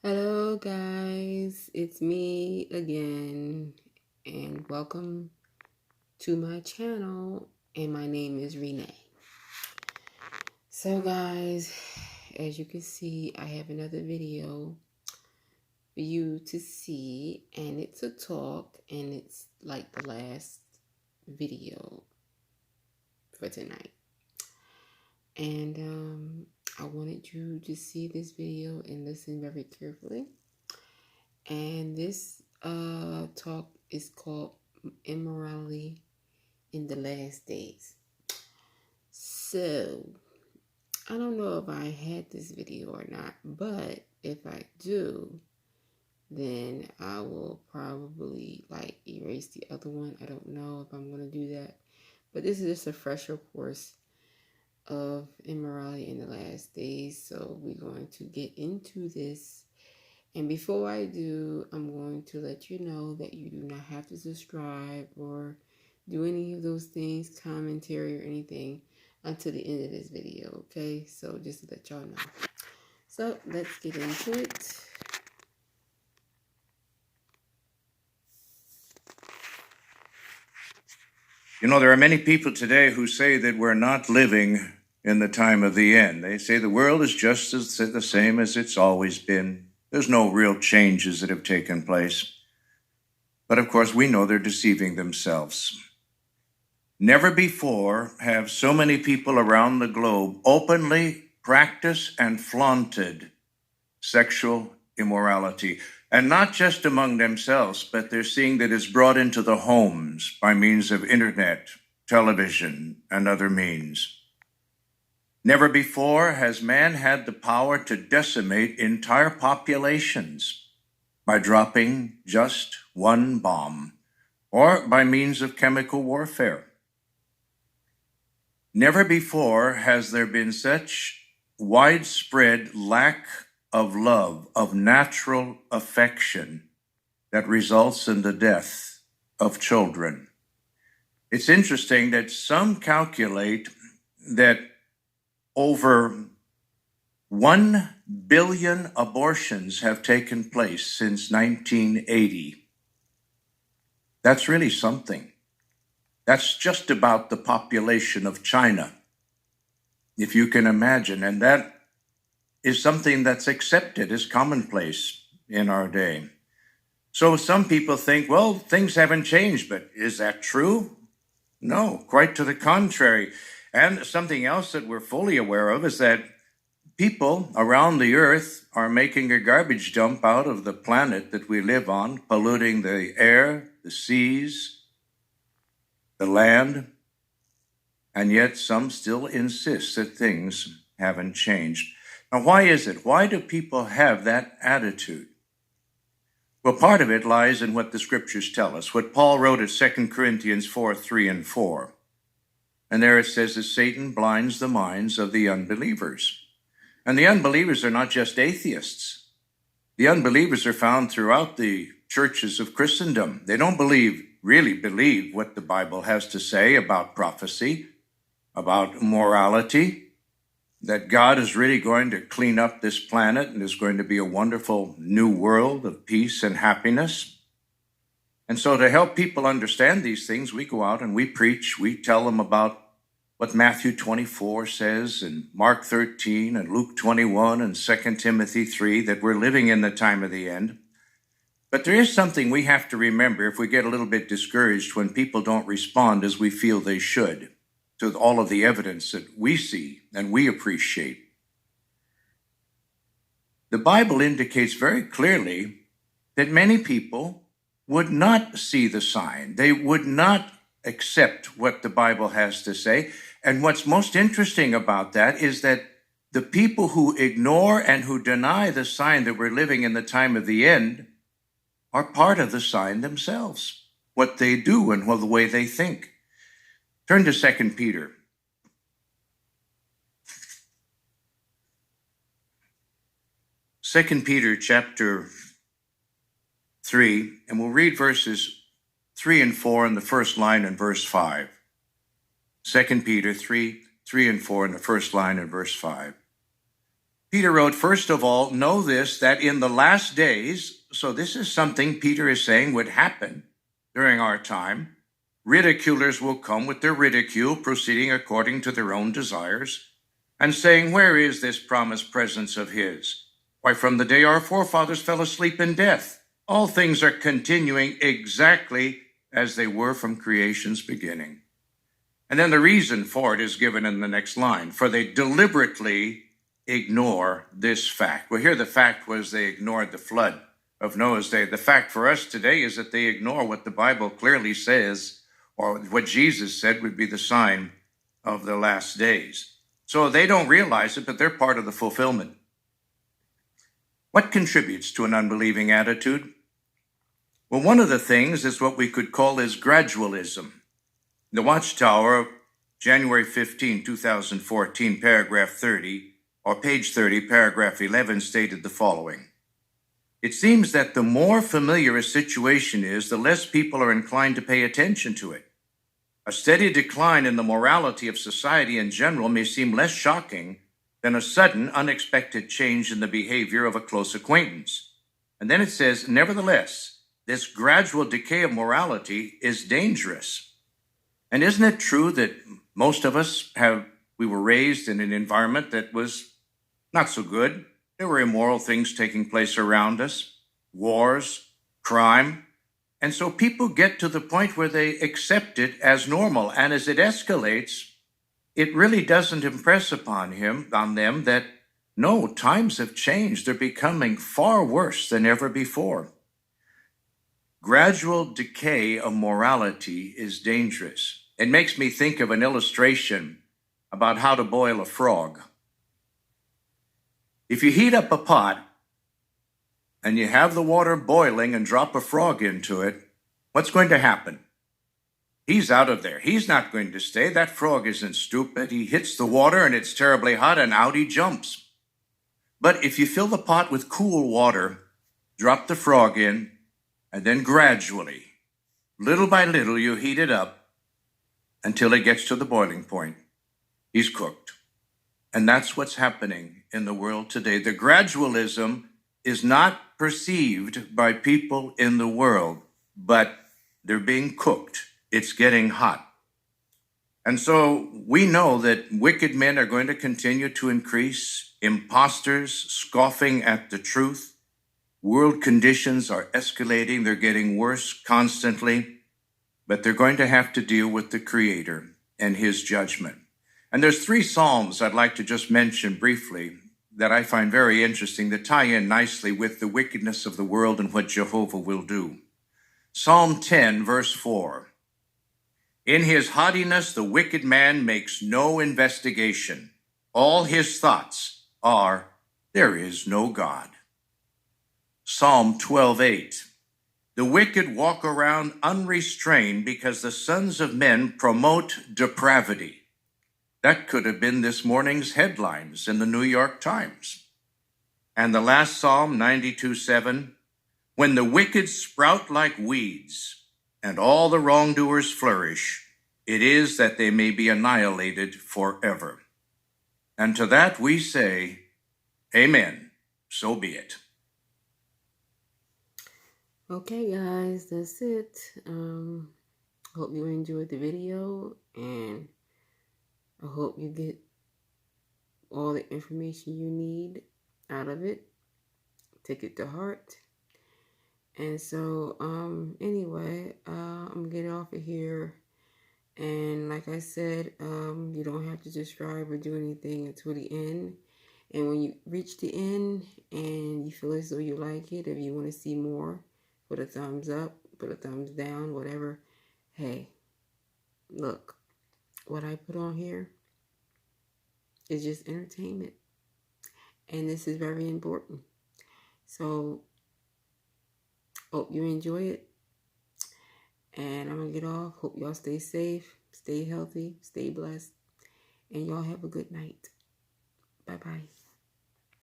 Hello, guys. It's me again, and welcome to my channel. And my name is Renee. So, guys, as you can see, I have another video for you to see, and it's a talk, and it's like the last video for tonight. And I wanted you to see this video and listen very carefully. And this talk is called Immorality in the Last Days. So, I don't know if I had this video or not, but if I do, then I will probably like erase the other one. I don't know if I'm going to do that. But this is just a fresher course of immorality in the last days. So we're going to get into this. And before I do, I'm going to let you know that you do not have to subscribe or do any of those things, commentary or anything until the end of this video, okay? So just to let y'all know. So let's get into it. You know, there are many people today who say that we're not living in the time of the end. They say the world is just the same as it's always been. There's no real changes that have taken place. But of course, we know they're deceiving themselves. Never before have so many people around the globe openly practiced and flaunted sexual immorality. And not just among themselves, but they're seeing that it's brought into the homes by means of internet, television, and other means. Never before has man had the power to decimate entire populations by dropping just one bomb or by means of chemical warfare. Never before has there been such widespread lack of love, of natural affection that results in the death of children. It's interesting that some calculate that over 1 billion abortions have taken place since 1980. That's really something. That's just about the population of China, if you can imagine. And that is something that's accepted as commonplace in our day. So some people think, well, things haven't changed, but is that true? No, quite to the contrary. And something else that we're fully aware of is that people around the earth are making a garbage dump out of the planet that we live on, polluting the air, the seas, the land, and yet some still insist that things haven't changed. Now, why is it? Why do people have that attitude? Well, part of it lies in what the scriptures tell us, what Paul wrote at 2 Corinthians 4:3 and 4. And there it says that Satan blinds the minds of the unbelievers. And the unbelievers are not just atheists. The unbelievers are found throughout the churches of Christendom. They don't really believe what the Bible has to say about prophecy, about morality, that God is really going to clean up this planet and there's going to be a wonderful new world of peace and happiness. And so to help people understand these things, we go out and we preach. We tell them about what Matthew 24 says and Mark 13 and Luke 21 and 2 Timothy 3, that we're living in the time of the end. But there is something we have to remember if we get a little bit discouraged when people don't respond as we feel they should to all of the evidence that we see and we appreciate. The Bible indicates very clearly that many people would not see the sign. They would not accept what the Bible has to say. And what's most interesting about that is that the people who ignore and who deny the sign that we're living in the time of the end are part of the sign themselves, what they do and the way they think. Turn to 2 Peter. 2 Peter chapter 3, and we'll read verses 3 and 4 in the first line and verse 5. 2 Peter 3 and 4 in the first line and verse 5. Peter wrote, first of all, know this, that in the last days, so this is something Peter is saying would happen during our time, ridiculers will come with their ridicule, proceeding according to their own desires, and saying, where is this promised presence of his? Why, from the day our forefathers fell asleep in death, all things are continuing exactly as they were from creation's beginning. And then the reason for it is given in the next line, for they deliberately ignore this fact. Well, here the fact was they ignored the flood of Noah's day. The fact for us today is that they ignore what the Bible clearly says, or what Jesus said would be the sign of the last days. So they don't realize it, but they're part of the fulfillment. What contributes to an unbelieving attitude? Well, one of the things is what we could call is gradualism. The Watchtower, January 15, 2014, paragraph 30, or page 30, paragraph 11, stated the following. It seems that the more familiar a situation is, the less people are inclined to pay attention to it. A steady decline in the morality of society in general may seem less shocking than a sudden, unexpected change in the behavior of a close acquaintance. And then it says, nevertheless, this gradual decay of morality is dangerous. And isn't it true that most of us we were raised in an environment that was not so good? There were immoral things taking place around us, wars, crime. And so people get to the point where they accept it as normal. And as it escalates, it really doesn't impress upon them that, no, times have changed. They're becoming far worse than ever before. Gradual decay of morality is dangerous. It makes me think of an illustration about how to boil a frog. If you heat up a pot and you have the water boiling and drop a frog into it, what's going to happen? He's out of there. He's not going to stay. That frog isn't stupid. He hits the water and it's terribly hot and out he jumps. But if you fill the pot with cool water, drop the frog in, and then gradually, little by little, you heat it up until it gets to the boiling point, he's cooked. And that's what's happening in the world today. The gradualism is not perceived by people in the world, but they're being cooked. It's getting hot. And so we know that wicked men are going to continue to increase, imposters scoffing at the truth. World conditions are escalating. They're getting worse constantly, but they're going to have to deal with the Creator and his judgment. And there's 3 Psalms I'd like to just mention briefly that I find very interesting that tie in nicely with the wickedness of the world and what Jehovah will do. Psalm 10, verse 4. In his haughtiness, the wicked man makes no investigation. All his thoughts are, there is no God. Psalm 12:8. The wicked walk around unrestrained because the sons of men promote depravity. That could have been this morning's headlines in the New York Times. And the last Psalm, 92:7. When the wicked sprout like weeds and all the wrongdoers flourish, it is that they may be annihilated forever. And to that we say, Amen. So be it. Okay, guys, that's it. Hope you enjoyed the video, and I hope you get all the information you need out of it. Take it to heart. And so, anyway, I'm gonna get off of here. And like I said, you don't have to subscribe or do anything until the end. And when you reach the end and you feel as though you like it, if you want to see more, put a thumbs up, put a thumbs down, whatever. Hey, look, what I put on here is just entertainment. And this is very important. So, hope you enjoy it. And I'm going to get off. Hope y'all stay safe, stay healthy, stay blessed. And y'all have a good night. Bye-bye.